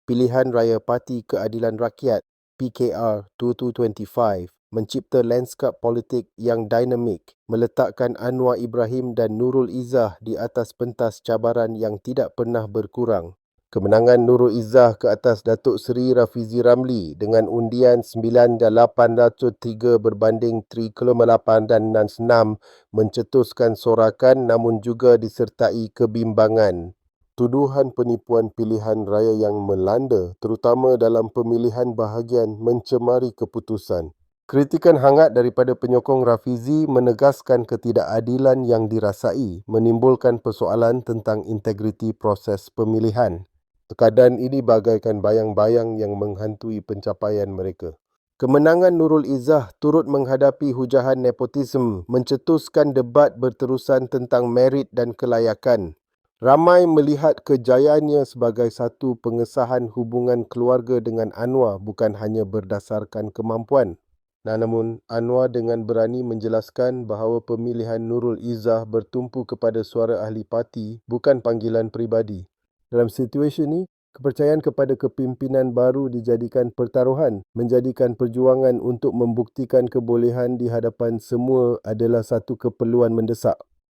Pilihan Raya Parti Keadilan Rakyat PKR 2225 mencipta lanskap politik yang dinamik, meletakkan Anwar Ibrahim dan Nurul Izzah di atas pentas cabaran yang tidak pernah berkurang. Kemenangan Nurul Izzah ke atas Datuk Seri Rafizi Ramli dengan undian 9,803 berbanding 3,866 mencetuskan sorakan namun juga disertai kebimbangan. Tuduhan penipuan pilihan raya yang melanda, terutama dalam pemilihan bahagian, mencemari keputusan. Kritikan hangat daripada penyokong Rafizi menegaskan ketidakadilan yang dirasai, menimbulkan persoalan tentang integriti proses pemilihan. Keadaan ini bagaikan bayang-bayang yang menghantui pencapaian mereka. Kemenangan Nurul Izzah turut menghadapi hujahan nepotisme, mencetuskan debat berterusan tentang merit dan kelayakan. Ramai melihat kejayaannya sebagai satu pengesahan hubungan keluarga dengan Anwar bukan hanya berdasarkan kemampuan. Namun, Anwar dengan berani menjelaskan bahawa pemilihan Nurul Izzah bertumpu kepada suara ahli parti, bukan panggilan peribadi. Dalam situasi ini, kepercayaan kepada kepimpinan baru dijadikan pertaruhan, menjadikan perjuangan untuk membuktikan kebolehan di hadapan semua adalah satu keperluan mendesak.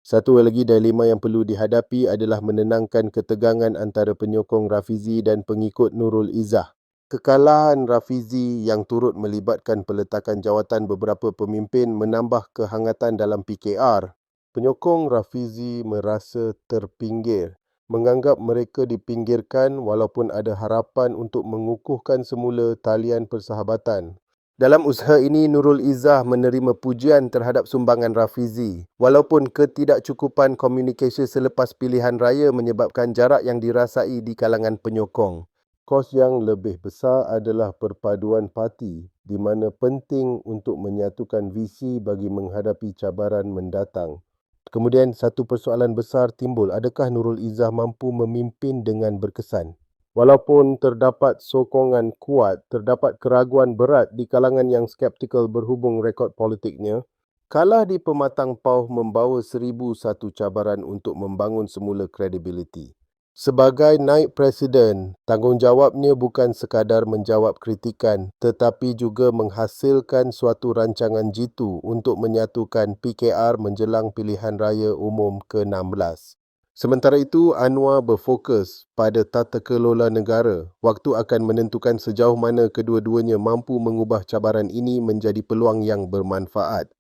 Satu lagi dilema yang perlu dihadapi adalah menenangkan ketegangan antara penyokong Rafizi dan pengikut Nurul Izzah. Kekalahan Rafizi yang turut melibatkan peletakan jawatan beberapa pemimpin menambah kehangatan dalam PKR. Penyokong Rafizi merasa terpinggir, menganggap mereka dipinggirkan walaupun ada harapan untuk mengukuhkan semula talian persahabatan. Dalam usaha ini, Nurul Izzah menerima pujian terhadap sumbangan Rafizi, walaupun ketidakcukupan komunikasi selepas pilihan raya menyebabkan jarak yang dirasai di kalangan penyokong. Kos yang lebih besar adalah perpaduan parti, di mana penting untuk menyatukan visi bagi menghadapi cabaran mendatang. Kemudian satu persoalan besar timbul, adakah Nurul Izzah mampu memimpin dengan berkesan? Walaupun terdapat sokongan kuat, terdapat keraguan berat di kalangan yang skeptikal berhubung rekod politiknya, kalah di pematang pauh membawa 1001 cabaran untuk membangun semula kredibiliti. Sebagai naib presiden, tanggungjawabnya bukan sekadar menjawab kritikan tetapi juga menghasilkan suatu rancangan jitu untuk menyatukan PKR menjelang pilihan raya umum ke-16. Sementara itu, Anwar berfokus pada tata kelola negara. Waktu akan menentukan sejauh mana kedua-duanya mampu mengubah cabaran ini menjadi peluang yang bermanfaat.